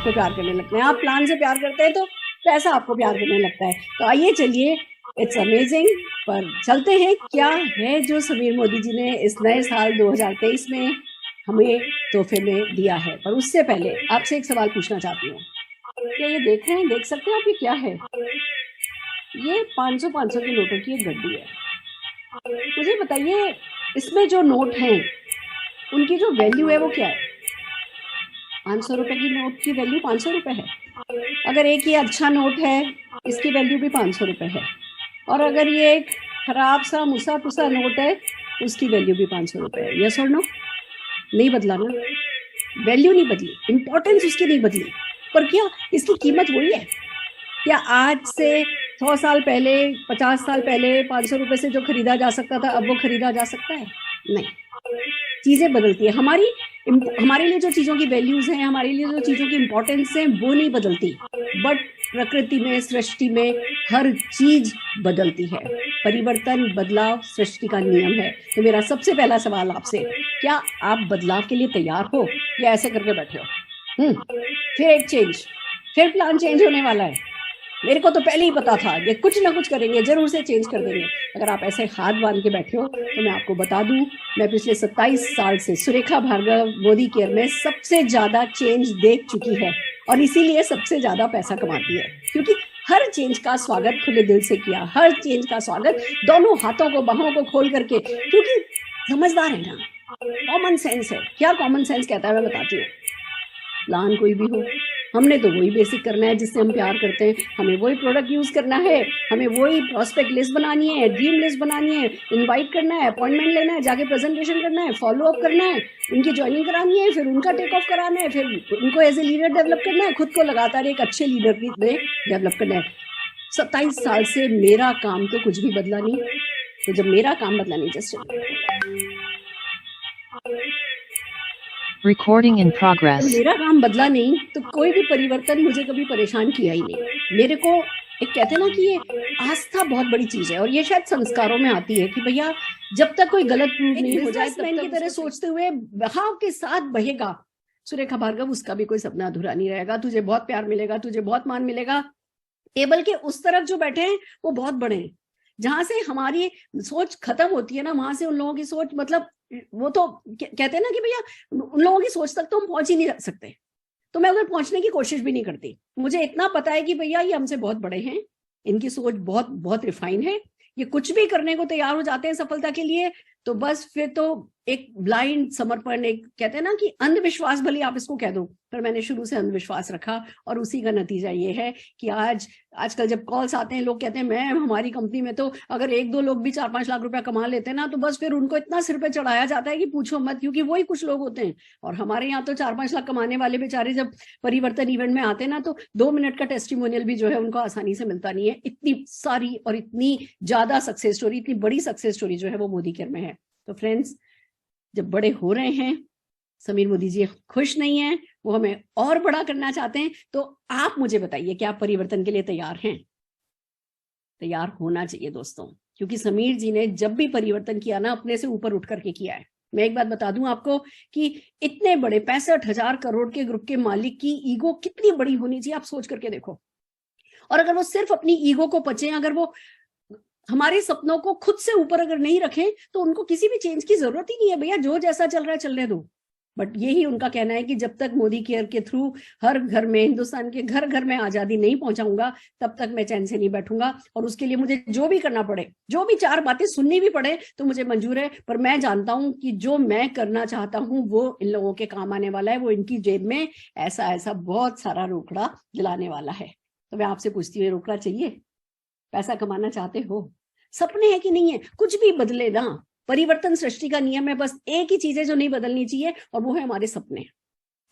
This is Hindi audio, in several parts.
आपको प्यार करने लगते हैं, आप प्लान से प्यार करते हैं तो पैसा आपको प्यार करने लगता है। तो आइए चलिए, इट्स अमेजिंग। पर चलते हैं, क्या है जो समीर मोदी जी ने इस नए साल 2023 में हमें तोहफे में दिया है। पर उससे पहले आपसे एक सवाल पूछना चाहती हूँ, क्या ये देख रहे हैं, देख सकते हैं आप, ये क्या है? ये 500 के नोटों की एक गड्डी है। मुझे बताइए, इसमें जो नोट हैं उनकी जो वैल्यू है वो क्या है? 500 रुपए की नोट की वैल्यू 500 रुपए है। अगर एक ये अच्छा नोट है, इसकी वैल्यू भी 500 रुपए है। और अगर ये एक खराब सा मुसा पुसा नोट है, उसकी वैल्यू भी 500 रुपए है। यस और नो? नहीं बदला ना, वैल्यू नहीं बदली, इंपॉर्टेंस उसकी नहीं बदली, पर क्या इसकी कीमत वही है? क्या आज से 100 साल पहले, 50 साल पहले 500 रुपए से जो खरीदा जा सकता था, अब वो खरीदा जा सकता है? नहीं, चीजें बदलती है। हमारे लिए जो चीजों की वैल्यूज हैं, हमारे लिए जो चीजों की इंपॉर्टेंस है, वो नहीं बदलती, बट प्रकृति में, सृष्टि में हर चीज बदलती है। परिवर्तन, बदलाव सृष्टि का नियम है। तो मेरा सबसे पहला सवाल आपसे, क्या आप बदलाव के लिए तैयार हो या ऐसे करके बैठे हो? फिर एक चेंज, फिर प्लान चेंज होने वाला है। मेरे को तो पहले ही पता था ये कुछ ना कुछ करेंगे, जरूर से चेंज कर देंगे। अगर आप ऐसे हाथ बांध के बैठे हो तो मैं आपको बता दूं, मैं पिछले 27 साल से सुरेखा भार्गव मोदी केयर में सबसे ज्यादा चेंज देख चुकी है, और इसीलिए सबसे ज्यादा पैसा कमाती है। क्योंकि हर चेंज का स्वागत खुले दिल से किया, हर चेंज का स्वागत दोनों हाथों को, बाहों को खोल करके, क्योंकि समझदार है ना, कॉमन सेंस है। क्या कॉमन सेंस कहता है मैं बताती हूँ। प्लान कोई भी हो, हमने तो वही बेसिक करना है जिससे हम प्यार करते हैं, हमें वही प्रोडक्ट यूज करना है, हमें वही प्रोस्पेक्ट लिस्ट बनानी है, ड्रीम लिस्ट बनानी है, इनवाइट करना है, अपॉइंटमेंट लेना है, जाके प्रेजेंटेशन करना है, फॉलो अप करना है, उनकी ज्वाइनिंग करानी है, फिर उनका टेक ऑफ कराना है, फिर उनको एज ए लीडर डेवलप करना है, खुद को लगातार एक अच्छे लीडर में डेवलप करना है। 27 साल से मेरा काम तो कुछ भी बदला नहीं। तो जब मेरा काम बदला नहीं, जस्ट Recording in progress. मेरा काम बदला नहीं तो कोई भी परिवर्तन मुझे कभी परेशान किया ही नहीं। मेरे को एक कहते हैं ना कि ये आस्था बहुत बड़ी चीज है, और ये शायद संस्कारों में आती है कि भैया जब तक कोई गलत प्रूव नहीं हो जाए, तब तक की तरह सोचते हुए बहाव के साथ बहेगा। सुरेखा भार्गव, उसका भी कोई सपना अधूरा नहीं रहेगा। तुझे बहुत प्यार मिलेगा, तुझे बहुत मान मिलेगा। टेबल के उस तरफ जो बैठे हैं वो बहुत बड़े हैं। जहां से हमारी सोच खत्म होती है ना, वहां से उन लोगों की सोच, मतलब वो तो कहते हैं ना कि भैया उन लोगों की सोच तक तो हम पहुंच ही नहीं सकते। तो मैं उधर पहुंचने की कोशिश भी नहीं करती। मुझे इतना पता है कि भैया ये हमसे बहुत बड़े हैं, इनकी सोच बहुत बहुत रिफाइन है, ये कुछ भी करने को तैयार हो जाते हैं सफलता के लिए। तो बस फिर तो एक ब्लाइंड समर्पण, एक कहते हैं ना कि अंधविश्वास, भले आप इसको कह दो, पर मैंने शुरू से अंधविश्वास रखा, और उसी का नतीजा ये है कि आजकल जब कॉल्स आते हैं, लोग कहते हैं मैम हमारी कंपनी में तो अगर 1-2 लोग भी 4-5 लाख रुपया कमा लेते हैं ना, तो बस फिर उनको इतना सिर पे चढ़ाया जाता है कि पूछो मत, क्योंकि वही कुछ लोग होते हैं। और हमारे यहाँ तो 4-5 लाख कमाने वाले बेचारे जब परिवर्तन इवेंट में आते हैं ना, तो 2 मिनट का टेस्टिमोनियल भी जो है उनको आसानी से मिलता नहीं है। इतनी सारी और इतनी ज्यादा सक्सेस स्टोरी, इतनी बड़ी सक्सेस स्टोरी जो है वो मोदी केयर में है। तो फ्रेंड्स, जब बड़े हो रहे हैं, समीर मोदी जी खुश नहीं है, वो हमें और बड़ा करना चाहते हैं, तो आप मुझे बताइए, क्या आप परिवर्तन के लिए तैयार हैं? तैयार होना चाहिए दोस्तों, क्योंकि समीर जी ने जब भी परिवर्तन किया ना, अपने से ऊपर उठ करके किया है। मैं एक बात बता दूं आपको कि इतने बड़े 65,000 करोड़ के ग्रुप के मालिक की ईगो कितनी बड़ी होनी चाहिए, आप सोच करके देखो। और अगर वो सिर्फ अपनी ईगो को पचे, अगर वो हमारे सपनों को खुद से ऊपर अगर नहीं रखें, तो उनको किसी भी चेंज की जरूरत ही नहीं है। भैया जो जैसा चल रहा है चलने दो। बट यही उनका कहना है कि जब तक मोदी केयर के थ्रू हर घर में, हिंदुस्तान के घर घर में आजादी नहीं पहुंचाऊंगा, तब तक मैं चैन से नहीं बैठूंगा। और उसके लिए मुझे जो भी करना पड़े, जो भी 4 बातें सुननी भी पड़े, तो मुझे मंजूर है। पर मैं जानता हूं कि जो मैं करना चाहता हूं वो इन लोगों के काम आने वाला है, वो इनकी जेब में ऐसा ऐसा बहुत सारा रोकड़ा दिलाने वाला है। तो मैं आपसे पूछती हूँ, रोकड़ा चाहिए? पैसा कमाना चाहते हो? सपने हैं कि नहीं है? कुछ भी बदले ना, परिवर्तन सृष्टि का नियम है। बस एक ही चीज है जो नहीं बदलनी चाहिए, और वो है हमारे सपने।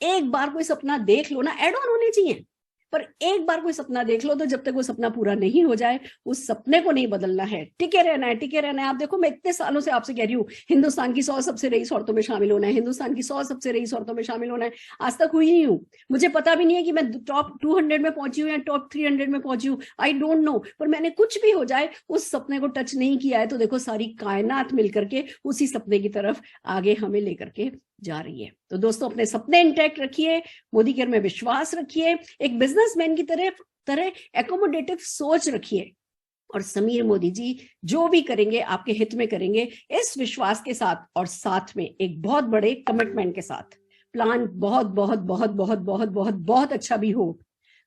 एक बार कोई सपना देख लो ना, एड ऑन होने चाहिए। पर एक बार कोई सपना देख लो तो जब तक वो सपना पूरा नहीं हो जाए उस सपने को नहीं बदलना है, टिके रहना है, टिके रहना है। आप देखो, मैं इतने सालों से आपसे कह रही हूँ हिंदुस्तान की 100 सबसे रईस औरतों में शामिल होना है, हिंदुस्तान की 100 सबसे रईस औरतों में शामिल होना है, आज तक हुई नहीं हूँ। मुझे पता भी नहीं है कि मैं टॉप 200 में पहुंची हूँ या टॉप 300 में पहुंची हूँ, आई डोंट नो। पर मैंने कुछ भी हो जाए उस सपने को टच नहीं किया है तो देखो सारी कायनात मिलकर के उसी सपने की तरफ आगे हमें लेकर के जा रही है। तो दोस्तों, अपने सपने इंटैक्ट रखिए, मोदी केयर में विश्वास रखिए, एक बिजनेसमैन की तरह एकोमोडेटिव सोच रखिए, और समीर मोदी जी जो भी करेंगे आपके हित में करेंगे, इस विश्वास के साथ और साथ में एक बहुत बड़े कमिटमेंट के साथ। प्लान बहुत बहुत बहुत बहुत बहुत बहुत बहुत अच्छा भी हो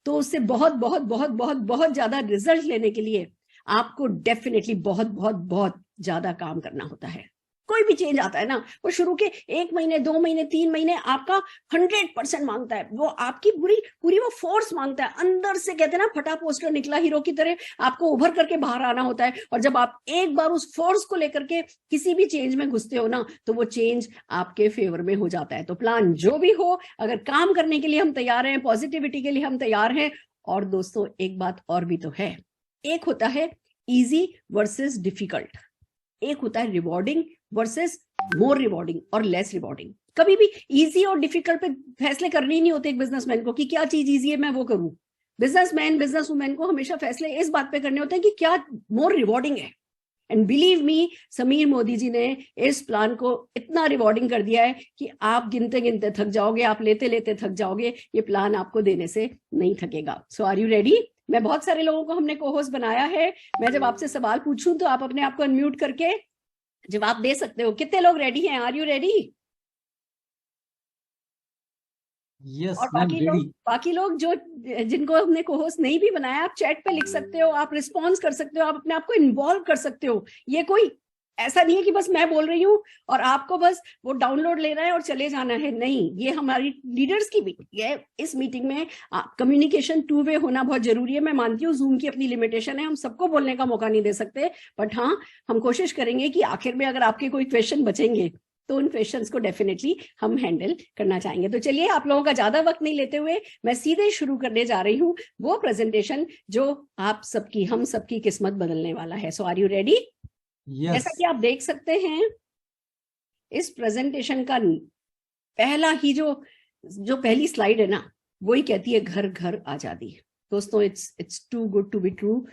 तो उससे बहुत बहुत बहुत बहुत बहुत ज्यादा रिजल्ट लेने के लिए आपको डेफिनेटली बहुत बहुत बहुत ज्यादा काम करना होता है। कोई भी चेंज आता है ना, वो शुरू के 1 महीने 2 महीने 3 महीने आपका 100% मांगता है, वो आपकी पूरी वो फोर्स मांगता है अंदर से। कहते हैं ना, फटा पोस्टर निकला हीरो की तरह आपको उभर करके बाहर आना होता है। और जब आप एक बार उस फोर्स को लेकर के किसी भी चेंज में घुसते हो ना, तो वो चेंज आपके फेवर में हो जाता है। तो प्लान जो भी हो, अगर काम करने के लिए हम तैयार हैं, पॉजिटिविटी के लिए हम तैयार हैं। और दोस्तों, एक बात और भी तो है, एक होता है इजी वर्सेस डिफिकल्ट, एक होता है रिवॉर्डिंग वर्सेस मोर रिवॉर्डिंग और लेस रिवॉर्डिंग। कभी भी इजी और डिफिकल्ट पे फैसले करने ही नहीं होते एक बिजनेसमैन को कि क्या चीज इजी है मैं वो करूं। बिजनेसमैन बिजनेसवुमेन को हमेशा फैसले इस बात पे करने होते हैं कि क्या मोर रिवॉर्डिंग है। And believe me, Sameer Modi ji ने इस प्लान को इतना रिवॉर्डिंग कर दिया है कि आप गिनते गिनते थक जाओगे, आप लेते लेते थक जाओगे। ये प्लान आपको देने से नहीं थकेगा। सो आर यू रेडी? मैं बहुत सारे लोगों को हमने को-होस्ट बनाया है। मैं जब आपसे सवाल पूछूं तो आप अपने आप को अनम्यूट करके जवाब दे सकते हो। कितने लोग रेडी हैं? Are you ready? यस और मैम, रेडी। बाकी लोग जो जिनको हमने को-होस्ट नहीं भी बनाया, आप चैट पे लिख सकते हो, आप रिस्पॉन्स कर सकते हो, आप अपने आप को इन्वॉल्व कर सकते हो। ये कोई ऐसा नहीं है कि बस मैं बोल रही हूँ और आपको बस वो डाउनलोड लेना है और चले जाना है। नहीं, ये हमारी लीडर्स की मीटिंग है। इस मीटिंग में कम्युनिकेशन 2 वे होना बहुत जरूरी है। मैं मानती हूँ जूम की अपनी लिमिटेशन है, हम सबको बोलने का मौका नहीं दे सकते, बट हाँ, हम कोशिश करेंगे कि आखिर में अगर आपके कोई क्वेश्चन बचेंगे तो उन क्वेश्चंस को डेफिनेटली हम हैंडल करना चाहेंगे। तो चलिए, आप लोगों का ज्यादा वक्त नहीं लेते हुए मैं सीधे शुरू करने जा रही हूँ वो प्रेजेंटेशन जो आप सबकी, हम सबकी किस्मत बदलने वाला है। सो आर यू रेडी? जैसा कि आप देख सकते हैं, इस प्रेजेंटेशन का पहला ही जो पहली स्लाइड है ना, वही कहती है घर घर आजादी। दोस्तों, it's too good to be true.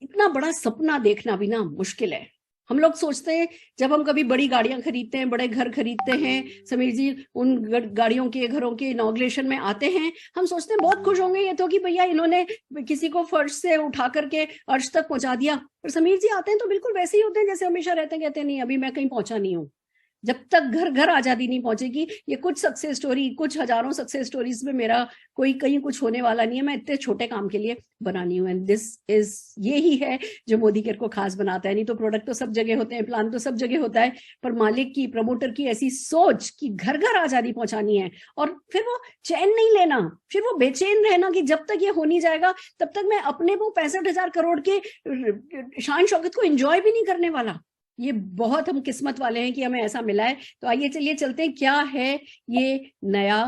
इतना बड़ा सपना देखना भी ना मुश्किल है। हम लोग सोचते हैं जब हम कभी बड़ी गाड़ियां खरीदते हैं, बड़े घर खरीदते हैं, समीर जी उन गाड़ियों के, घरों के इनॉग्रेशन में आते हैं, हम सोचते हैं बहुत खुश होंगे ये तो कि भैया इन्होंने किसी को फर्श से उठा करके अर्श तक पहुंचा दिया। पर समीर जी आते हैं तो बिल्कुल वैसे ही होते हैं जैसे हमेशा रहते हैं, कहते हैं नहीं अभी मैं कहीं पहुंचा नहीं हूँ। जब तक घर घर आजादी नहीं पहुंचेगी, ये कुछ सक्सेस स्टोरी, कुछ हजारों सक्सेस स्टोरीज में मेरा कोई कहीं कुछ होने वाला नहीं है। मैं इतने छोटे काम के लिए बनानी हूँ, एंड दिस इज, ये ही है जो मोदी केयर को खास बनाता है। नहीं तो प्रोडक्ट तो सब जगह होते हैं, प्लान तो सब जगह होता है, पर मालिक की, प्रमोटर की ऐसी सोच कि घर घर आजादी पहुंचानी है, और फिर वो चैन नहीं लेना, फिर वो बेचैन रहना कि जब तक ये हो नहीं जाएगा तब तक मैं अपने वो 65,000 करोड़ के शान शौकत को एंजॉय भी नहीं करने वाला। ये बहुत हम किस्मत वाले हैं कि हमें ऐसा मिला है। तो आइए चलिए चलते हैं, क्या है ये नया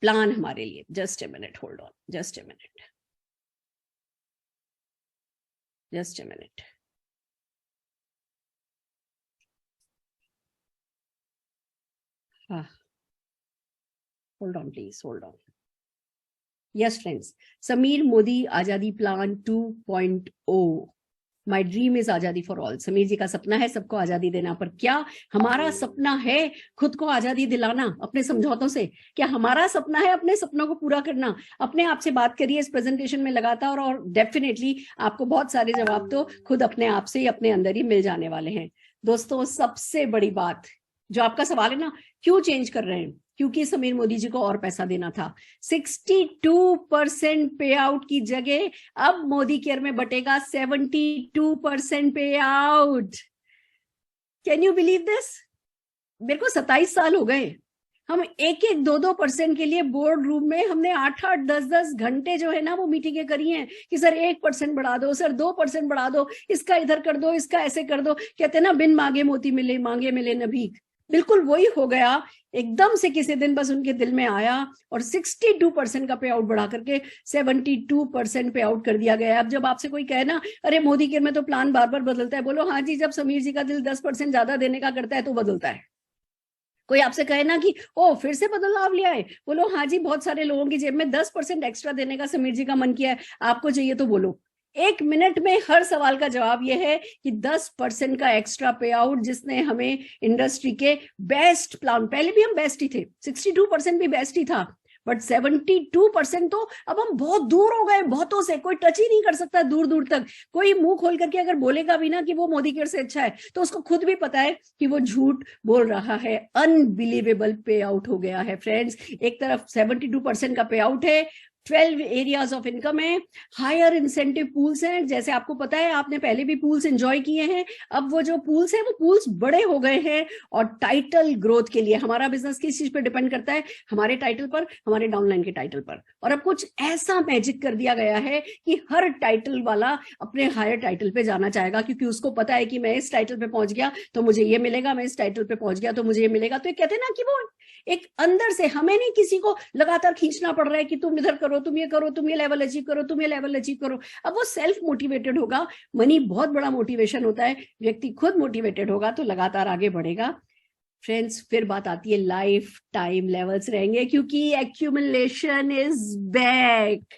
प्लान हमारे लिए। Just a minute, hold on, just a minute, just a minute. हाँ, hold on please, hold on. Yes friends, Sameer Modi Azadi plan 2.0। My dream is azadi for all. Sameer ji का सपना है सबको आजादी देना, पर क्या हमारा सपना है खुद को आजादी दिलाना अपने समझौतों से? क्या हमारा सपना है अपने सपनों को पूरा करना? अपने आप से बात करिए इस प्रेजेंटेशन में लगातार, और डेफिनेटली आपको बहुत सारे जवाब तो खुद अपने आप से ही अपने अंदर ही मिल जाने वाले हैं। दोस्तों, सबसे बड़ी बात जो आपका सवाल है ना, क्यों चेंज कर रहे हैं? क्योंकि समीर मोदी जी को और पैसा देना था। 62% पे आउट की जगह अब मोदी केयर में बटेगा 72% पे out. Can you believe this? मेरे को 27 साल हो गए, हम 1-1, 2-2% के लिए बोर्ड रूम में हमने 8-8, 10-10 घंटे जो है ना वो मीटिंगें करी हैं कि सर 1% बढ़ा दो, सर 2% बढ़ा दो, इसका इधर कर दो, इसका ऐसे कर दो। कहते हैं ना, बिन मांगे मोती मिले, मांगे मिले न भीख। बिल्कुल वही हो गया। एकदम से किसी दिन बस उनके दिल में आया और 62% का पे आउट बढ़ा करके 72% पे आउट कर दिया गया। अब जब आपसे कोई कहे ना, अरे मोदी केयर में तो प्लान बार बार बदलता है, बोलो हाँ जी, जब समीर जी का दिल 10% ज्यादा देने का करता है तो बदलता है। कोई आपसे कहे ना कि ओ फिर से बदलाव लिया है, बोलो हाँ जी, बहुत सारे लोगों की जेब में 10% एक्स्ट्रा देने का समीर जी का मन किया है, आपको चाहिए तो बोलो। 1 मिनट में हर सवाल का जवाब यह है कि 10% का एक्स्ट्रा पे आउट, जिसने हमें इंडस्ट्री के बेस्ट प्लान, पहले भी हम बेस्ट ही थे, 62% भी बेस्ट ही था, बट 72% तो अब हम बहुत दूर हो गए, बहुतों से कोई टच ही नहीं कर सकता दूर दूर तक। कोई मुंह खोल करके अगर बोलेगा भी ना कि वो मोदी केयर से अच्छा है, तो उसको खुद भी पता है कि वो झूठ बोल रहा है। अनबिलीवेबल पे आउट हो गया है फ्रेंड्स। एक तरफ 72% का पे आउट है, 12 एरियाज ऑफ इनकम है, हायर इंसेंटिव पूल्स हैं, जैसे आपको पता है आपने पहले भी पूल्स एंजॉय किए हैं, अब वो जो पूल्स हैं वो पूल्स बड़े हो गए हैं। और टाइटल ग्रोथ के लिए हमारा बिजनेस किस चीज पर डिपेंड करता है, हमारे टाइटल पर, हमारे डाउनलाइन के टाइटल पर। और अब कुछ ऐसा मैजिक कर दिया गया है कि हर टाइटल वाला अपने हायर टाइटल पे जाना चाहेगा, क्योंकि उसको पता है कि मैं इस टाइटल पे पहुंच गया तो मुझे ये मिलेगा, मैं इस टाइटल पे पहुंच गया तो मुझे ये मिलेगा। तो ये कहते हैं ना कि वो एक अंदर से, हमें नहीं किसी को लगातार खींचना पड़ रहा है कि तुम इधर करो, तुम ये करो, तुम ये लेवल अचीव करो, तुम ये लेवल अचीव करो। अब वो सेल्फ मोटिवेटेड होगा। मनी बहुत बड़ा मोटिवेशन होता है, व्यक्ति खुद मोटिवेटेड होगा तो लगातार आगे बढ़ेगा। फ्रेंड्स, फिर बात आती है लाइफ टाइम लेवल्स रहेंगे, क्योंकि एक्यूमुलेशन इज बैक।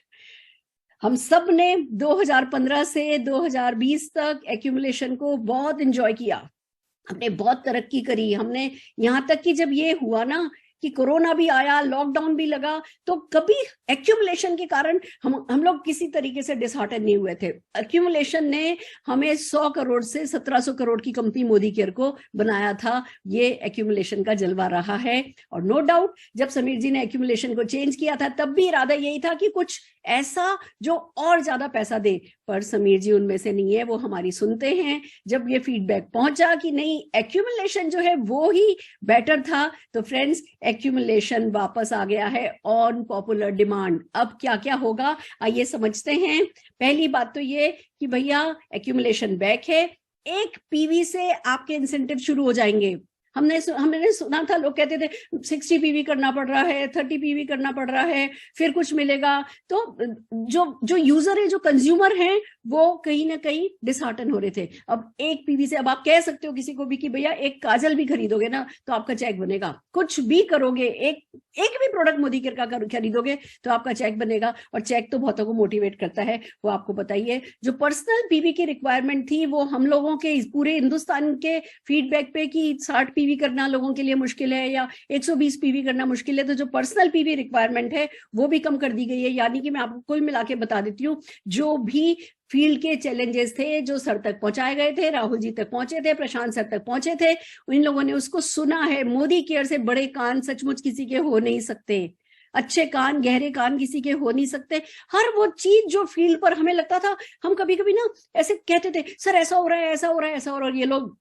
हम सब ने 2015 से 2020 तक एक्यूमुलेशन को बहुत एंजॉय किया, हमने बहुत तरक्की करी। हमने यहाँ तक कि जब ये हुआ ना कि कोरोना भी आया, लॉकडाउन भी लगा, तो कभी एक्यूमुलेशन के कारण हम लोग किसी तरीके से डिसहार्टन नहीं हुए थे। एक्यूमुलेशन ने हमें 100 करोड़ से 1700 करोड़ की कंपनी मोदी केयर को बनाया था। ये एक्यूमुलेशन का जलवा रहा है। और नो डाउट जब समीर जी ने एक्यूमुलेशन को चेंज किया था तब भी इरादा यही था कि कुछ ऐसा जो और ज्यादा पैसा दे, पर समीर जी उनमें से नहीं है, वो हमारी सुनते हैं। जब ये फीडबैक पहुंचा कि नहीं, एक्यूमुलेशन जो है वो ही बेटर था, तो फ्रेंड्स एक्यूमुलेशन वापस आ गया है ऑन पॉपुलर डिमांड। अब क्या क्या होगा आइए समझते हैं। पहली बात तो ये कि भैया एक्यूमुलेशन बैक है, 1 पीवी से आपके इंसेंटिव शुरू हो जाएंगे। हमने सुना था, लोग कहते थे 60 पीवी करना पड़ रहा है, 30 पीवी करना पड़ रहा है, फिर कुछ मिलेगा। तो जो यूजर है, जो कंज्यूमर है, वो कहीं ना कहीं डिसहार्टन हो रहे थे। अब 1 पीवी से, अब आप कह सकते हो किसी को भी कि भैया एक काजल भी खरीदोगे ना तो आपका चेक बनेगा, कुछ भी करोगे, एक भी प्रोडक्ट मोदी केयर का खरीदोगे तो आपका चेक बनेगा। और चेक तो बहुतों को मोटिवेट करता है, वो आपको बताइए। जो पर्सनल पीवी की रिक्वायरमेंट थी, वो हम लोगों के पूरे हिंदुस्तान के फीडबैक पे कि 60 पीवी करना लोगों के लिए मुश्किल है या 120 पीवी करना मुश्किल है, तो जो पर्सनल पीवी रिक्वायरमेंट है वो भी कम कर दी गई है। यानी कि मैं आपको कुल मिला के बता देती हूँ, जो भी फील्ड के चैलेंजेस थे जो सर तक पहुंचाए गए थे, राहुल जी तक पहुंचे थे, प्रशांत सर तक पहुंचे थे, इन लोगों ने उसको सुना है। मोदी केयर से बड़े कान सचमुच किसी के हो नहीं सकते, अच्छे कान, गहरे कान किसी के हो नहीं सकते। हर वो चीज जो फील्ड पर हमें लगता था, हम कभी कभी ना ऐसे कहते थे, सर ऐसा हो रहा है, ऐसा हो रहा है, ऐसा हो रहा है, और ये लोग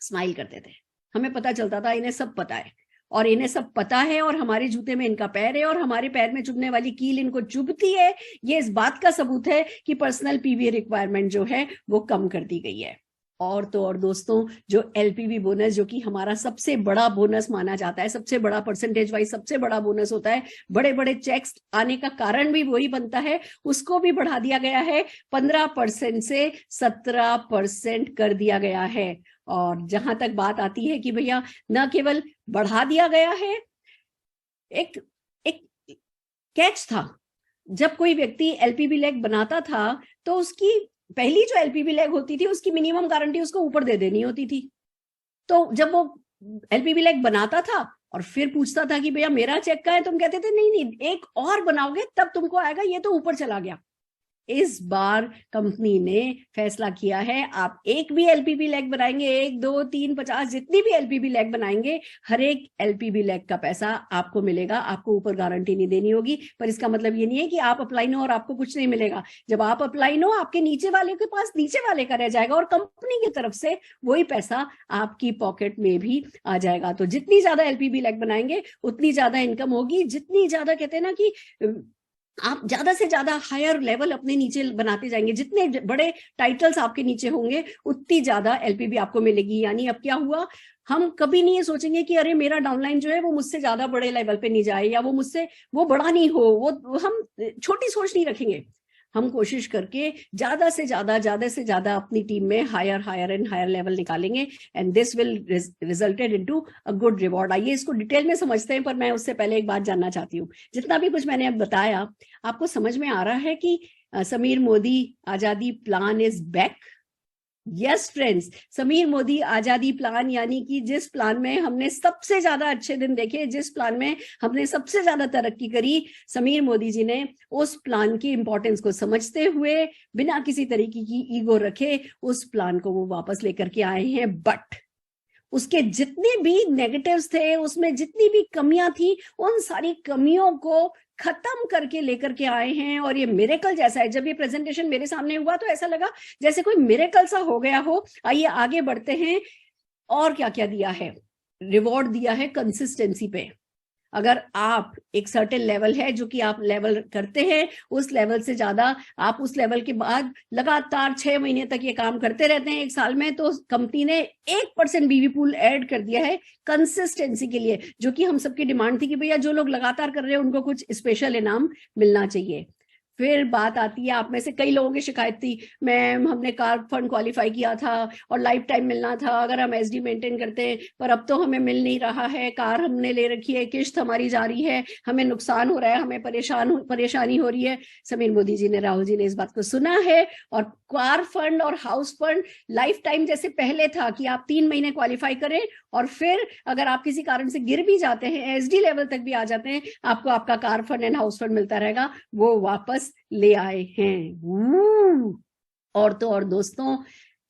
स्माइल करते थे। हमें पता चलता था इन्हें सब पता है, और इन्हें सब पता है, और हमारे जूते में इनका पैर है, और हमारे पैर में चुभने वाली कील इनको चुभती है। ये इस बात का सबूत है कि पर्सनल पीवी रिक्वायरमेंट जो है वो कम कर दी गई है। और तो और दोस्तों, जो एलपीवी बोनस, जो कि हमारा सबसे बड़ा बोनस माना जाता है, सबसे बड़ा परसेंटेज वाइज सबसे बड़ा बोनस होता है, बड़े बड़े चेक्स आने का कारण भी वही बनता है, उसको भी बढ़ा दिया गया है, 15% से 17% कर दिया गया है। और जहां तक बात आती है कि भैया न केवल बढ़ा दिया गया है, एक कैच था। जब कोई व्यक्ति एलपीवी लैग बनाता था तो उसकी पहली जो एलपीवी लैग होती थी उसकी मिनिमम गारंटी उसको ऊपर दे देनी होती थी। तो जब वो एलपीवी लैग बनाता था और फिर पूछता था कि भैया मेरा चेक का है, तुम कहते थे नहीं नहीं, एक और बनाओगे तब तुमको आएगा, ये तो ऊपर चला गया। इस बार कंपनी ने फैसला किया है, आप एक भी एलपीबी लैग बनाएंगे, 1, 2, 3, 50 जितनी भी एलपीबी लैग बनाएंगे, हर एक एलपीबी लैग का पैसा आपको मिलेगा, आपको ऊपर गारंटी नहीं देनी होगी। पर इसका मतलब ये नहीं है कि आप अप्लाई नो और आपको कुछ नहीं मिलेगा। जब आप अप्लाई नो, आपके नीचे वाले के पास नीचे वाले का रह जाएगा और कंपनी की तरफ से वही पैसा आपकी पॉकेट में भी आ जाएगा। तो जितनी ज्यादा एलपीबी लैग बनाएंगे उतनी ज्यादा इनकम होगी, जितनी ज्यादा कहते हैं ना कि आप ज्यादा से ज्यादा हायर लेवल अपने नीचे बनाते जाएंगे, जितने बड़े टाइटल्स आपके नीचे होंगे उतनी ज्यादा एलपीबी आपको मिलेगी। यानी अब क्या हुआ, हम कभी नहीं ये सोचेंगे कि अरे मेरा डाउनलाइन जो है वो मुझसे ज्यादा बड़े लेवल पे नहीं जाए, या वो मुझसे वो बड़ा नहीं हो, वो हम छोटी सोच नहीं रखेंगे। हम कोशिश करके ज्यादा से ज्यादा अपनी टीम में higher higher and higher level निकालेंगे, and this will resulted into a good reward. आइए इसको डिटेल में समझते हैं, पर मैं उससे पहले एक बात जानना चाहती हूँ। जितना भी कुछ मैंने अब बताया, आपको समझ में आ रहा है कि Sameer Modi Azadi plan is back? Yes friends, Sameer Modi Azadi plan, यानी कि जिस प्लान में हमने सबसे ज्यादा अच्छे दिन देखे, जिस प्लान में हमने सबसे ज्यादा तरक्की करी, समीर मोदी जी ने उस प्लान की इंपॉर्टेंस को समझते हुए, बिना किसी तरीके की ईगो रखे, उस प्लान को वो वापस लेकर के आए हैं। बट उसके जितने भी नेगेटिव्स थे, उसमें जितनी भी कमियां थी, उन सारी कमियों को खत्म करके लेकर के आए हैं। और ये मिरेकल जैसा है। जब ये प्रेजेंटेशन मेरे सामने हुआ तो ऐसा लगा जैसे कोई मिरेकल सा हो गया हो। आइए आगे बढ़ते हैं। और क्या क्या दिया है? रिवॉर्ड दिया है कंसिस्टेंसी पे। अगर आप एक सर्टेन लेवल है जो कि आप लेवल करते हैं, उस लेवल से ज्यादा आप उस लेवल के बाद लगातार 6 महीने तक ये काम करते रहते हैं, 1 साल में, तो कंपनी ने 1% बीवी पूल ऐड कर दिया है कंसिस्टेंसी के लिए, जो कि हम सबकी डिमांड थी कि भैया जो लोग लगातार कर रहे हैं उनको कुछ स्पेशल इनाम मिलना चाहिए। फिर बात आती है, आप में से कई लोगों की शिकायत थी, मैम हमने कार फंड क्वालिफाई किया था और लाइफ टाइम मिलना था अगर हम एसडी मेंटेन करते हैं, पर अब तो हमें मिल नहीं रहा है, कार हमने ले रखी है, किश्त हमारी जा रही है, हमें नुकसान हो रहा है, हमें परेशानी हो रही है। समीर मोदी जी ने, राहुल जी ने इस बात को सुना है, और कार फंड और हाउस फंड लाइफ टाइम जैसे पहले था कि आप 3 महीने क्वालिफाई करें और फिर अगर आप किसी कारण से गिर भी जाते हैं, एसडी लेवल तक भी आ जाते हैं, आपको आपका car fund and house fund मिलता रहेगा, वो वापस ले आए हैं। और तो और दोस्तों,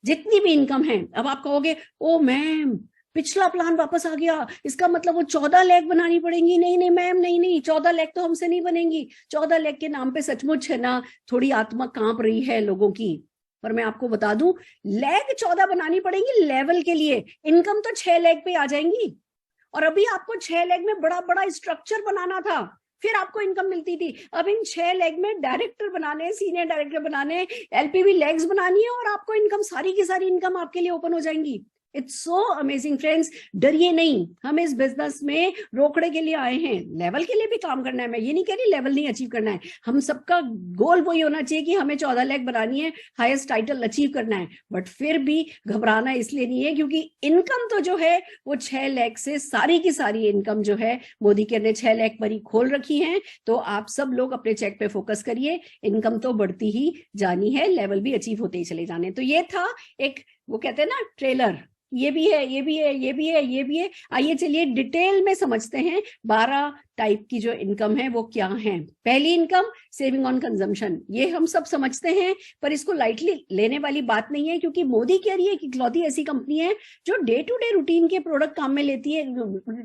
जितनी भी इनकम है, अब आप कहोगे ओ मैम पिछला प्लान वापस आ गया, इसका मतलब वो 14 लाख बनानी पड़ेंगी। नहीं नहीं मैम, नहीं 14 लाख तो हमसे नहीं बनेंगी। 14 लाख के नाम पे सचमुच है ना, थोड़ी आत्मा कांप रही है लोगों की। पर मैं आपको बता दूं, लाख 14 बनानी पड़ेंगी लेवल के लिए, इनकम तो 6 लाख पे आ जाएंगी। और अभी आपको 6 लाख में बड़ा बड़ा स्ट्रक्चर बनाना था, फिर आपको इनकम मिलती थी। अब इन 6 लाख में डायरेक्टर बनाने, सीनियर डायरेक्टर बनाने, एलपीबी लेग्स बनानी है, और आपको इनकम, सारी की सारी इनकम आपके लिए ओपन हो जाएंगी। It's so amazing friends. डरिए नहीं, हम इस बिजनेस में रोकड़े के लिए आए हैं, लेवल के लिए भी काम करना है। मैं ये नहीं कह रही लेवल नहीं अचीव करना है, हम सबका गोल वही होना चाहिए कि हमें 14 लाख बनानी है, हाईएस्ट टाइटल अचीव करना है। बट फिर भी घबराना इसलिए नहीं है क्योंकि इनकम तो जो है वो 6 लाख से, सारी की सारी इनकम जो है मोदी के ने 6 लाख पर ही खोल रखी है। तो आप सब लोग अपने चेक पे फोकस करिए, इनकम तो बढ़ती ही जानी है, लेवल भी अचीव होते ही चले जाने। तो ये था एक, वो कहते हैं ना ट्रेलर, ये भी है, ये भी है, ये भी है, ये भी है। आइए चलिए डिटेल में समझते हैं 12 टाइप की जो इनकम है वो क्या है। पहली इनकम सेविंग ऑन कंजम्पशन, ये हम सब समझते हैं, पर इसको लाइटली लेने वाली बात नहीं है, क्योंकि मोदी केयर ये इकलौती ऐसी कंपनी है जो डे टू डे रूटीन के प्रोडक्ट काम में लेती है।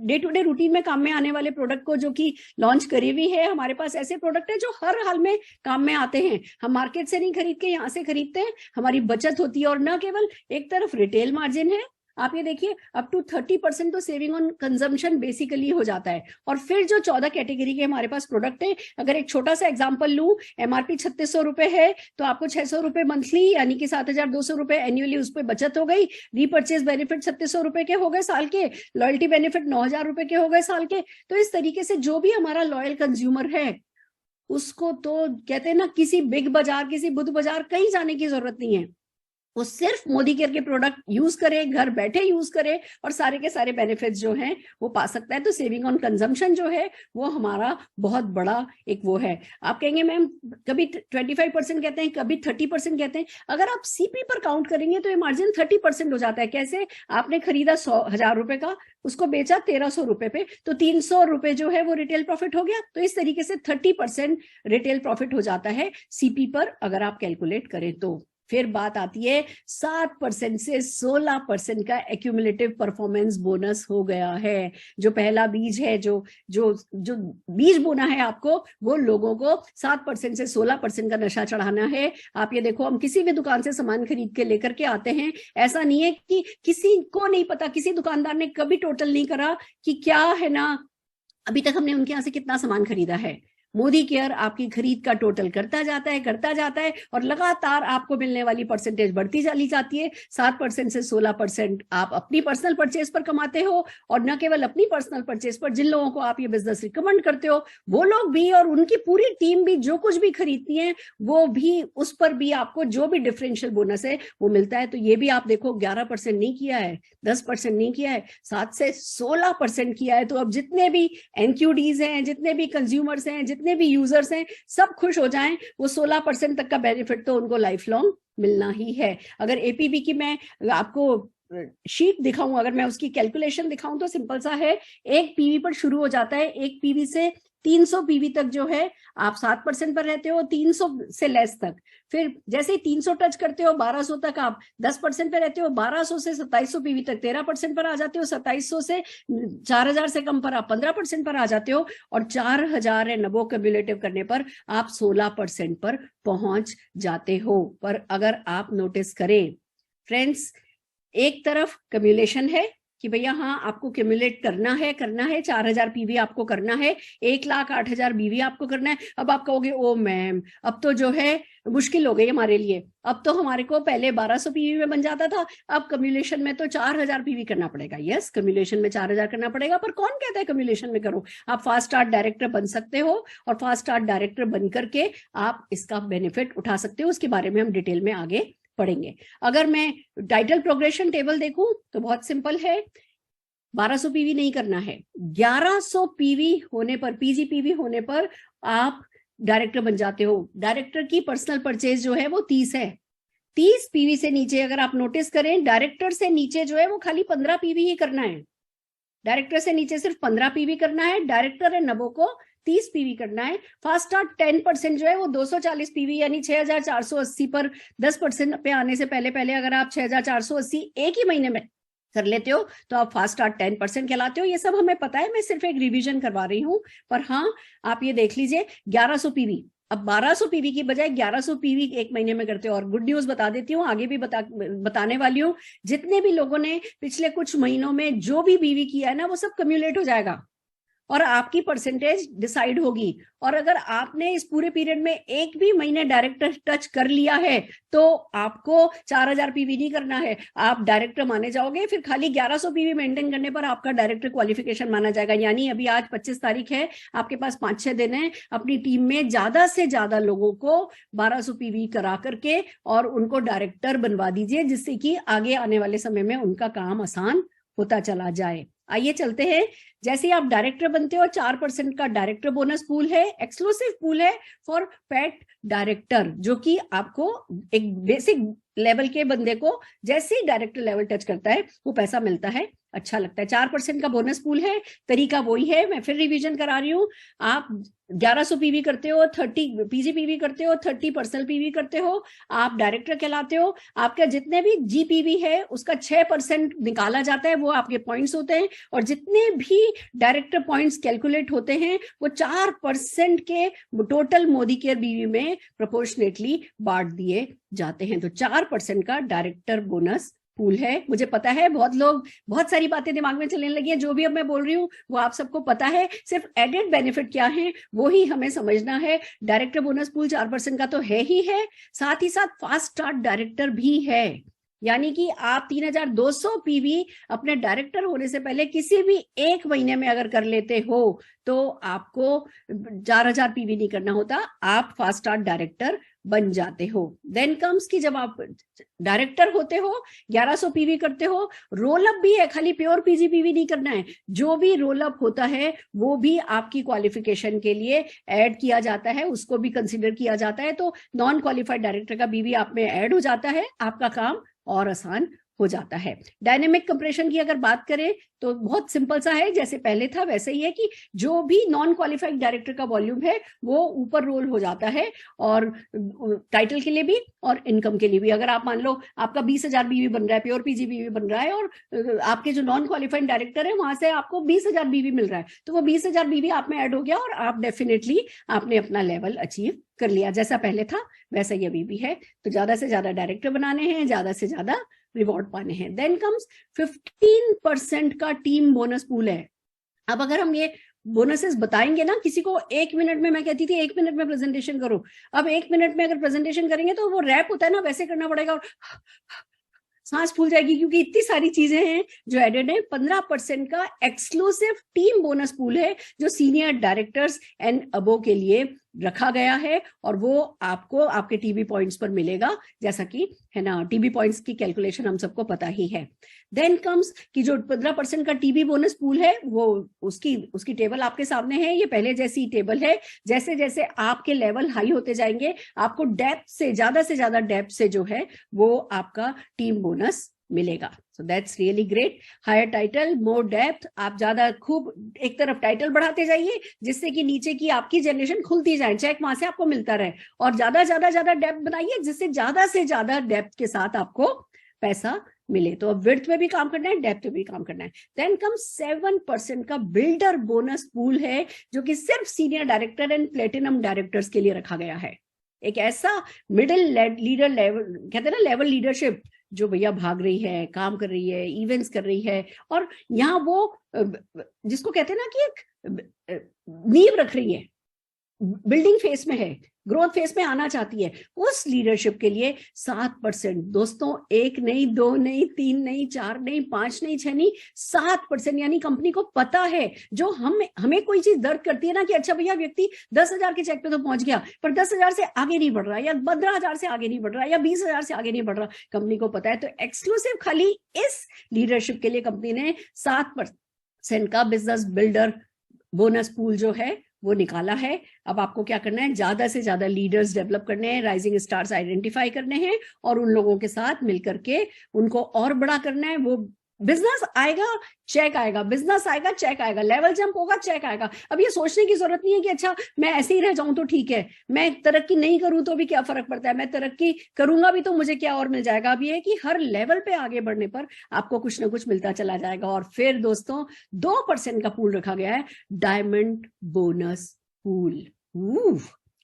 डे टू डे रूटीन में काम में आने वाले प्रोडक्ट को जो कि लॉन्च करी हुई है। हमारे पास ऐसे प्रोडक्ट है जो हर हाल में काम में आते हैं, हम मार्केट से नहीं खरीद के यहाँ से खरीदते हैं, हमारी बचत होती है। और न केवल एक तरफ रिटेल मार्जिन है, आप ये देखिए अप टू 30% तो सेविंग ऑन कंजम्पशन बेसिकली हो जाता है। और फिर जो 14 कैटेगरी के हमारे पास प्रोडक्ट है, अगर एक छोटा सा एग्जांपल लूं, एमआरपी 3600 रुपए है, तो आपको 600 रुपए मंथली यानी कि 7200 रुपए एन्युअली उस पर बचत हो गई। रीपर्चेज बेनिफिट 3600 रुपए के हो गए साल के, लॉयल्टी बेनिफिट 9000 रुपए के हो गए साल के। तो इस तरीके से जो भी हमारा लॉयल कंज्यूमर है उसको तो कहते हैं ना, किसी बिग बाजार, किसी बुध बाजार कहीं जाने की जरूरत नहीं है, वो सिर्फ मोदी केयर के प्रोडक्ट यूज करे, घर बैठे यूज करे और सारे के सारे बेनिफिट्स जो हैं वो पा सकता है। तो सेविंग ऑन कंजम्पशन जो है वो हमारा बहुत बड़ा एक वो है। आप कहेंगे मैम कभी 25% कहते हैं, कभी 30% कहते हैं। अगर आप सीपी पर काउंट करेंगे तो ये मार्जिन 30% हो जाता है। कैसे? आपने खरीदा 100,000 रुपए का, उसको बेचा 1300 रुपए पे, तो 300 रुपए जो है वो रिटेल प्रॉफिट हो गया। तो इस तरीके से 30% रिटेल प्रॉफिट हो जाता है सीपी पर, अगर आप कैलकुलेट करें तो। फिर बात आती है 7% से 16% का एक्यूमुलेटिव परफॉर्मेंस बोनस हो गया है। जो पहला बीज है, जो जो जो बीज बोना है आपको, वो लोगों को 7% से 16% का नशा चढ़ाना है। आप ये देखो, हम किसी भी दुकान से सामान खरीद के लेकर के आते हैं, ऐसा नहीं है कि किसी को नहीं पता, किसी दुकानदार ने कभी टोटल नहीं करा कि क्या है ना, अभी तक हमने उनके यहाँ से कितना सामान खरीदा है। मोदी केयर आपकी खरीद का टोटल करता जाता है और लगातार आपको मिलने वाली परसेंटेज बढ़ती चली जाती है। 7% से 16% आप अपनी पर्सनल परचेज पर कमाते हो, और न केवल अपनी पर्सनल परचेज पर, जिन लोगों को आप ये बिजनेस रिकमेंड करते हो वो लोग भी और उनकी पूरी टीम भी जो कुछ भी खरीदती है वो भी, उस पर भी आपको जो भी डिफरेंशियल बोनस है वो मिलता है। तो ये भी आप देखो 11% नहीं किया है, 10% नहीं किया है, 7 से 16% किया है। तो अब जितने भी एनक्यूडीज हैं, जितने भी कंज्यूमर्स हैं, जितने भी यूजर्स हैं, सब खुश हो जाएं। वो 16% तक का बेनिफिट तो उनको लाइफ लॉन्ग मिलना ही है। अगर एपीबी की मैं आपको शीट दिखाऊं, अगर मैं उसकी कैलकुलेशन दिखाऊं तो सिंपल सा है। एक पीवी पर शुरू हो जाता है, एक पीवी से 300 पीवी तक जो है आप 7% पर रहते हो, 300 से लेस तक। फिर जैसे ही 300 टच करते हो 1200 तक आप 10% पे रहते हो, 1200 से 2700 पीवी तक 13% पर आ जाते हो, 2700 से 4000 से कम पर आप 15% पर आ जाते हो, और 4000 है नबो क्यूमुलेटिव करने पर आप 16% पर पहुंच जाते हो। पर अगर आप नोटिस करें फ्रेंड्स, एक तरफ कम्युलेशन है कि भैया हाँ आपको क्यूमुलेट करना है 4000 पीवी आपको करना है, 1,08,000 बीवी आपको करना है। अब आप कहोगे ओ मैम अब तो जो है मुश्किल हो गई हमारे लिए, अब तो हमारे को पहले 1200 पीवी में बन जाता था, अब कम्युलेशन में तो 4000 पीवी करना पड़ेगा। यस, कम्युलेशन में 4000 करना पड़ेगा, पर कौन कहता है कम्युलेशन में करो? आप फास्ट स्टार्ट डायरेक्टर बन सकते हो, और फास्ट स्टार्ट डायरेक्टर बन करके आप इसका बेनिफिट उठा सकते हो। उसके बारे में हम डिटेल में आगे पढ़ेंगे। अगर मैं टाइटल प्रोग्रेशन टेबल देखूं तो बहुत सिंपल है, 1200 पीवी नहीं करना है, 1100 पीवी होने पर, पीजी पीवी होने पर आप डायरेक्टर बन जाते हो। डायरेक्टर की पर्सनल परचेज जो है वो 30 है। 30 पीवी से नीचे अगर आप नोटिस करें, डायरेक्टर से नीचे जो है वो खाली 15 पीवी ही करना है। डायरेक्टर से नीचे सिर्फ 15 पीवी करना है, डायरेक्टर है नबो को 30 पीवी करना है। फास्ट स्टार्ट 10% जो है वो 240 पीवी यानी 6480 पर 10% पे आने से पहले अगर आप 6480 एक ही महीने में कर लेते हो तो आप फास्ट स्टार्ट 10% कहलाते हो। ये सब हमें पता है, मैं सिर्फ एक रिवीजन करवा रही हूं। पर हाँ, आप ये देख लीजिए 1100 पीवी, अब 1200 पीवी की बजाय 1100 पीवी एक महीने में करते हो। और गुड न्यूज बता देती हूँ, आगे भी बताने वाली हूँ, जितने भी लोगों ने पिछले कुछ महीनों में जो भी पीवी किया है ना वो सब कम्युलेट हो जाएगा और आपकी परसेंटेज डिसाइड होगी। और अगर आपने इस पूरे पीरियड में एक भी महीने डायरेक्टर टच कर लिया है तो आपको 4000 पीवी नहीं करना है, आप डायरेक्टर माने जाओगे। फिर खाली 1100 पीवी मेंटेन करने पर आपका डायरेक्टर क्वालिफिकेशन माना जाएगा। यानी अभी आज 25 तारीख है, आपके पास 5-6 दिन है अपनी टीम में ज्यादा से ज्यादा लोगों को 1200 पीवी करा करके और उनको डायरेक्टर बनवा दीजिए, जिससे कि आगे आने वाले समय में उनका काम आसान होता चला जाए। आइए चलते हैं। जैसे आप डायरेक्टर बनते हो 4% का डायरेक्टर बोनस पूल है, एक्सक्लूसिव पूल है फॉर पैट डायरेक्टर, जो कि आपको एक बेसिक लेवल के बंदे को जैसे ही डायरेक्टर लेवल टच करता है वो पैसा मिलता है, अच्छा लगता है। 4% का बोनस पूल है, तरीका वही है, मैं फिर रिवीजन करा रही हूँ। आप 1100 पीवी करते हो, 30 पीजी पीवी करते हो, 30 पर्सनल पीवी करते हो, आप डायरेक्टर कहलाते हो। आपका जितने भी जीपीवी है उसका 6% निकाला जाता है, वो आपके पॉइंट्स होते हैं। और जितने भी डायरेक्टर पॉइंट्स कैलकुलेट होते हैं वो 4% के टोटल मोदी केयर बीवी में प्रोपोर्शनेटली बांट दिए जाते हैं। तो 4% का डायरेक्टर बोनस पूल है। मुझे पता है बहुत लोग, बहुत सारी बातें दिमाग में चलने लगी है, जो भी अब मैं बोल रही हूँ वो आप सबको पता है, सिर्फ एडेड बेनिफिट क्या है वो ही हमें समझना है। डायरेक्टर बोनस पूल 4% का तो है ही है, साथ ही साथ फास्ट स्टार्ट डायरेक्टर भी है। यानी कि आप 3200 पीवी अपने डायरेक्टर होने से पहले किसी भी एक महीने में अगर कर लेते हो तो आपको 4000 पीवी नहीं करना होता, आप फास्ट स्टार्ट डायरेक्टर बन जाते हो। देन कम्स कि जब आप डायरेक्टर होते हो 1100 पीवी करते हो, रोल अप भी है, खाली प्योर पीजी पीवी नहीं करना है, जो भी रोल अप होता है वो भी आपकी क्वालिफिकेशन के लिए ऐड किया जाता है, उसको भी कंसीडर किया जाता है। तो नॉन क्वालिफाइड डायरेक्टर का बीवी आप में ऐड हो जाता है, आपका काम और आसान हो जाता है। डायनेमिक कंप्रेशन की अगर बात करें तो बहुत सिंपल सा है, जैसे पहले था वैसे ही है कि जो भी नॉन क्वालिफाइड डायरेक्टर का वॉल्यूम है वो ऊपर रोल हो जाता है, और टाइटल के लिए भी और इनकम के लिए भी। अगर आप मान लो आपका 20,000 बीवी बन रहा है, प्योर पीजी बीवी बन रहा है, और आपके जो नॉन क्वालिफाइड डायरेक्टर है वहां से आपको 20,000 बीवी मिल रहा है, तो वो 20,000 बीवी आप में ऐड हो गया और आप डेफिनेटली आपने अपना लेवल अचीव कर लिया। जैसा पहले था वैसा ही अभी भी है। तो ज्यादा से ज्यादा डायरेक्टर बनाने हैं, ज्यादा से ज्यादा रिवॉर्ड पाने हैं। देन कम्स 15% का टीम बोनस पूल है। अब अगर हम ये बोनसेस बताएंगे ना किसी को, 1 मिनट में, मैं कहती थी 1 मिनट में प्रेजेंटेशन करो, अब 1 मिनट में अगर प्रेजेंटेशन करेंगे तो वो रैप होता है ना, वैसे करना पड़ेगा और सांस फूल जाएगी, क्योंकि इतनी सारी चीजें हैं जो एडेड है। 15% का एक्सक्लूसिव टीम बोनस पूल है जो सीनियर डायरेक्टर्स एंड अबो के लिए रखा गया है, और वो आपको आपके टीबी पॉइंट्स पर मिलेगा, जैसा कि है ना, टीबी पॉइंट्स की कैलकुलेशन हम सबको पता ही है। देन कम्स कि जो 15% का टीबी बोनस पूल है, वो उसकी टेबल आपके सामने है, ये पहले जैसी टेबल है। जैसे जैसे आपके लेवल हाई होते जाएंगे, आपको डेप्थ से ज्यादा डेप्थ से जो है वो आपका टीम बोनस मिलेगा। So that's really great. Higher title, more depth, आप ज्यादा खूब एक तरफ टाइटल बढ़ाते जाइए जिससे कि नीचे की आपकी जनरेशन खुलती जाए, चेक वहां से आपको मिलता रहे, और ज्यादा डेप्थ बनाइए जिससे ज्यादा से ज्यादा डेप्थ के साथ आपको पैसा मिले। तो अब विड्थ में भी काम करना है, डेप्थ में भी काम करना है। देन कम 7% का बिल्डर बोनस पूल है जो कि सिर्फ senior director and platinum directors के लिए रखा गया है। एक ऐसा मिडिल लीडर लेवल, कहते हैं ना लेवल लीडरशिप, जो भैया भाग रही है, काम कर रही है, इवेंट्स कर रही है, और यहाँ वो जिसको कहते हैं ना कि एक नींव रख रही है, बिल्डिंग फेस में है, ग्रोथ फेस में आना चाहती है, उस लीडरशिप के लिए 7%। दोस्तों 1 नहीं, 2 नहीं, 3 नहीं, 4 नहीं, 5 नहीं, 6 नहीं, 7%। यानी कंपनी को पता है, जो हमें कोई चीज दर्द करती है ना कि अच्छा भैया व्यक्ति 10,000 के चेक पे तो पहुंच गया, पर 10,000 से आगे नहीं बढ़ रहा, या 15,000 से आगे नहीं बढ़ रहा, या 20,000 से आगे नहीं बढ़ रहा, कंपनी को पता है। तो एक्सक्लूसिव खाली इस लीडरशिप के लिए कंपनी ने 7% का बिजनेस बिल्डर बोनस पूल जो है वो निकाला है। अब आपको क्या करना है, ज्यादा से ज्यादा लीडर्स डेवलप करने हैं, राइजिंग स्टार्स आइडेंटिफाई करने हैं, और उन लोगों के साथ मिलकर के उनको और बड़ा करना है। वो बिजनेस आएगा, चेक आएगा, बिजनेस आएगा, चेक आएगा, लेवल जंप होगा, चेक आएगा। अब ये सोचने की जरूरत नहीं है कि अच्छा मैं ऐसे ही रह जाऊं तो ठीक है, मैं तरक्की नहीं करूं तो भी क्या फर्क पड़ता है, मैं तरक्की करूंगा भी तो मुझे क्या और मिल जाएगा। अब ये है कि हर लेवल पे आगे बढ़ने पर आपको कुछ ना कुछ मिलता चला जाएगा। और फिर दोस्तों 2% का पूल रखा गया है, डायमंड बोनस पूल।